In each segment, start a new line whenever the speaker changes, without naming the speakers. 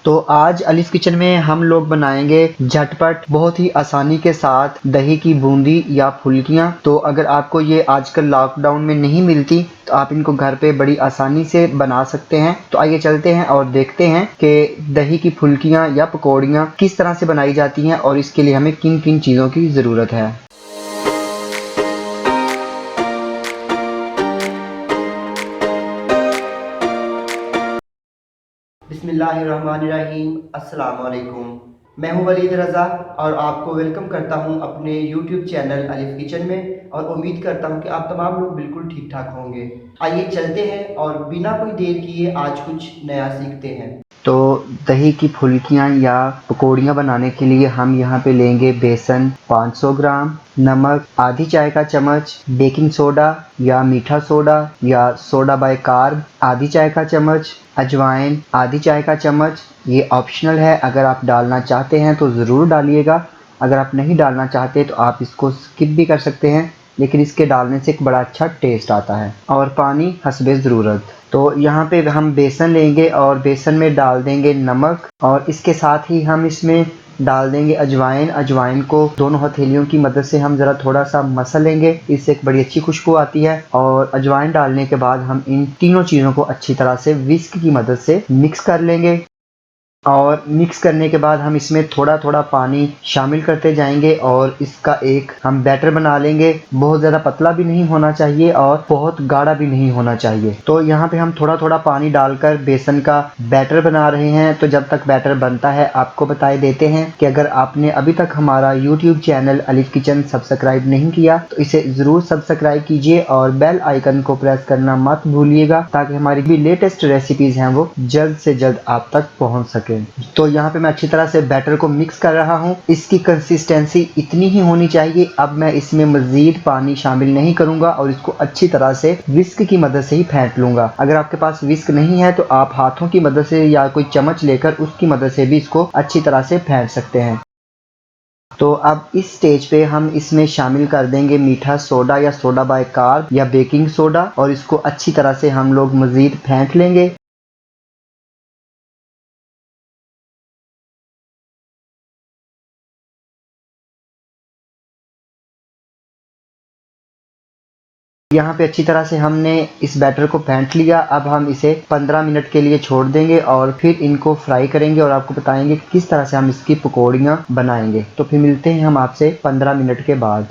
तो आज अलीफ किचन में हम लोग बनाएंगे झटपट बहुत ही आसानी के साथ दही की बूंदी या फुल्कियाँ। तो अगर आपको ये आजकल लॉकडाउन में नहीं मिलती तो आप इनको घर पे बड़ी आसानी से बना सकते हैं। तो आइए चलते हैं और देखते हैं कि दही की फुल्कियाँ या पकौड़ियाँ किस तरह से बनाई जाती हैं और इसके लिए हमें किन किन चीज़ों की ज़रूरत है। बिस्मिल्लाहिर्रहमानिर्रहीम। अस्सलाम वालेकुम। मैं हूं वलीद रज़ा और आपको वेलकम करता हूं अपने यूट्यूब चैनल अलीफ किचन में और उम्मीद करता हूं कि आप तमाम लोग बिल्कुल ठीक ठाक होंगे। आइए चलते हैं और बिना कोई देर किए आज कुछ नया सीखते हैं। तो दही की फुल्कियाँ या पकौड़ियाँ बनाने के लिए हम यहाँ पे लेंगे बेसन 500 ग्राम, नमक आधी चाय का चम्मच, बेकिंग सोडा या मीठा सोडा या सोडा बाइकार्ब आधी चाय का चम्मच, अजवाइन आधी चाय का चम्मच। ये ऑप्शनल है, अगर आप डालना चाहते हैं तो ज़रूर डालिएगा, अगर आप नहीं डालना चाहते तो आप इसको स्किप भी कर सकते हैं, लेकिन इसके डालने से एक बड़ा अच्छा टेस्ट आता है। और पानी हस्बे ज़रूरत। तो यहाँ पे हम बेसन लेंगे और बेसन में डाल देंगे नमक और इसके साथ ही हम इसमें डाल देंगे अजवाइन। अजवाइन को दोनों हथेलियों की मदद से हम ज़रा थोड़ा सा मसल लेंगे, इससे एक बड़ी अच्छी खुशबू आती है। और अजवाइन डालने के बाद हम इन तीनों चीज़ों को अच्छी तरह से विस्क की मदद से मिक्स कर लेंगे और मिक्स करने के बाद हम इसमें थोड़ा थोड़ा पानी शामिल करते जाएंगे और इसका एक हम बैटर बना लेंगे। बहुत ज़्यादा पतला भी नहीं होना चाहिए और बहुत गाढ़ा भी नहीं होना चाहिए। तो यहाँ पे हम थोड़ा थोड़ा पानी डालकर बेसन का बैटर बना रहे हैं। तो जब तक बैटर बनता है आपको बताए देते हैं कि अगर आपने अभी तक हमारा YouTube channel Alif kitchen subscribe नहीं किया तो इसे ज़रूर सब्सक्राइब कीजिए और बेल आइकन को प्रेस करना मत भूलिएगा, ताकि हमारी भी लेटेस्ट रेसिपीज़ हैं वो जल्द से जल्द आप तक पहुँच सके। तो यहाँ पे मैं अच्छी तरह से बैटर को मिक्स कर रहा हूँ। इसकी कंसिस्टेंसी इतनी ही होनी चाहिए। अब मैं इसमें मज़ीद पानी शामिल नहीं करूँगा और इसको अच्छी तरह से विस्क की मदद से ही फेंट लूँगा। अगर आपके पास विस्क नहीं है तो आप हाथों की मदद से या कोई चम्मच लेकर उसकी मदद से भी इसको अच्छी तरह से फेंट सकते हैं। तो अब इस स्टेज पे हम इसमें शामिल कर देंगे मीठा सोडा या सोडा बाइकार्ब या बेकिंग सोडा और इसको अच्छी तरह से हम लोग मज़ीद फेंट लेंगे। यहाँ पे अच्छी तरह से हमने इस बैटर को फेंट लिया। अब हम इसे 15 मिनट के लिए छोड़ देंगे और फिर इनको फ्राई करेंगे और आपको बताएंगे किस तरह से हम इसकी पकौड़ियाँ बनाएंगे। तो फिर मिलते हैं हम आपसे 15 मिनट के बाद।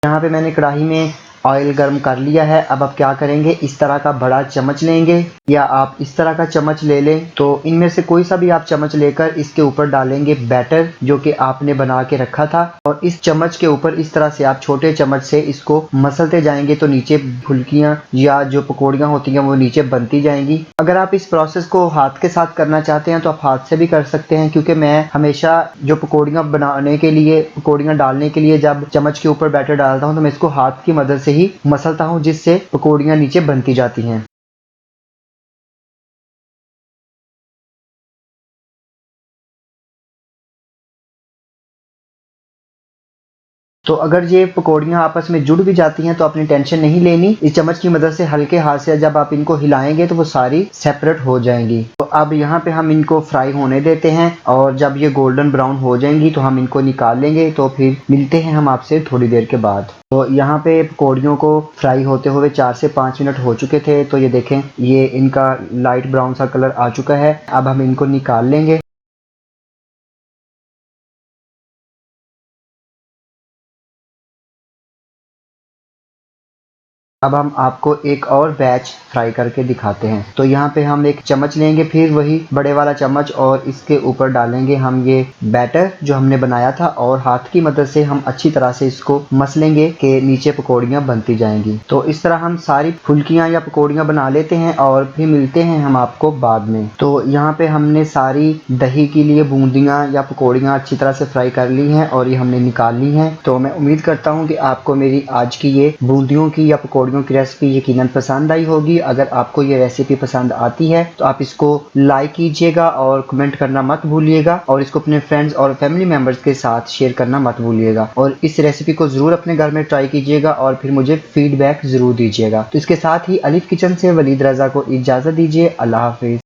यहाँ पे मैंने कढ़ाई में ऑयल गर्म कर लिया है। अब आप क्या करेंगे, इस तरह का बड़ा चम्मच लेंगे या आप इस तरह का चम्मच ले लें। तो इनमें से कोई सा भी आप चम्मच लेकर इसके ऊपर डालेंगे बैटर जो कि आपने बना के रखा था और इस चम्मच के ऊपर इस तरह से आप छोटे चम्मच से इसको मसलते जाएंगे तो नीचे फुल्कियाँ या जो पकौड़ियाँ होती हैं वो नीचे बनती जाएंगी। अगर आप इस प्रोसेस को हाथ के साथ करना चाहते हैं तो आप हाथ से भी कर सकते हैं, क्योंकि मैं हमेशा जो पकौड़ियाँ बनाने के लिए पकौड़ियाँ डालने के लिए जब चम्मच के ऊपर बैटर डालता हूँ तो मैं इसको हाथ की मदद से ही मसलता हूँ, जिससे पकौड़ियाँ नीचे बनती जाती हैं। तो अगर ये पकौड़ियाँ आपस में जुड़ भी जाती हैं तो अपनी टेंशन नहीं लेनी। इस चम्मच की मदद से हल्के हाथ से जब आप इनको हिलाएंगे तो वो सारी सेपरेट हो जाएंगी। तो अब यहाँ पे हम इनको फ्राई होने देते हैं और जब ये गोल्डन ब्राउन हो जाएंगी तो हम इनको निकाल लेंगे। तो फिर मिलते हैं हम आपसे थोड़ी देर के बाद। तो यहाँ पे पकौड़ियों को फ्राई होते हुए 4 से 5 मिनट हो चुके थे। तो ये देखें, ये इनका लाइट ब्राउन सा कलर आ चुका है। अब हम इनको निकाल लेंगे। अब हम आपको एक और बैच फ्राई करके दिखाते हैं। तो यहाँ पे हम एक चम्मच लेंगे, फिर वही बड़े वाला चम्मच, और इसके ऊपर डालेंगे हम ये बैटर जो हमने बनाया था और हाथ की मदद से हम अच्छी तरह से इसको मसलेंगे कि नीचे पकौड़ियाँ बनती जाएंगी। तो इस तरह हम सारी फुल्कियाँ या पकौड़ियाँ बना लेते हैं और फिर मिलते हैं हम आपको बाद में। तो यहाँ पे हमने सारी दही के लिए बूंदियाँ या पकौड़ियाँ अच्छी तरह से फ्राई कर ली हैं और ये हमने निकाल ली हैं। तो मैं उम्मीद करता हूँ कि आपको मेरी आज की ये बूंदियों की या पकौड़ियों की रेसिपी यकीनन पसंद आई होगी। अगर आपको ये रेसिपी पसंद आती है तो आप इसको लाइक कीजिएगा और कमेंट करना मत भूलिएगा और इसको अपने फ्रेंड्स और फैमिली मेंबर्स के साथ शेयर करना मत भूलिएगा और इस रेसिपी को ज़रूर अपने घर में ट्राई कीजिएगा और फिर मुझे फीडबैक ज़रूर दीजिएगा। तो इसके साथ ही अलीफ किचन से वलीद रज़ा को इजाज़त दीजिए। अल्लाह हाफिज़।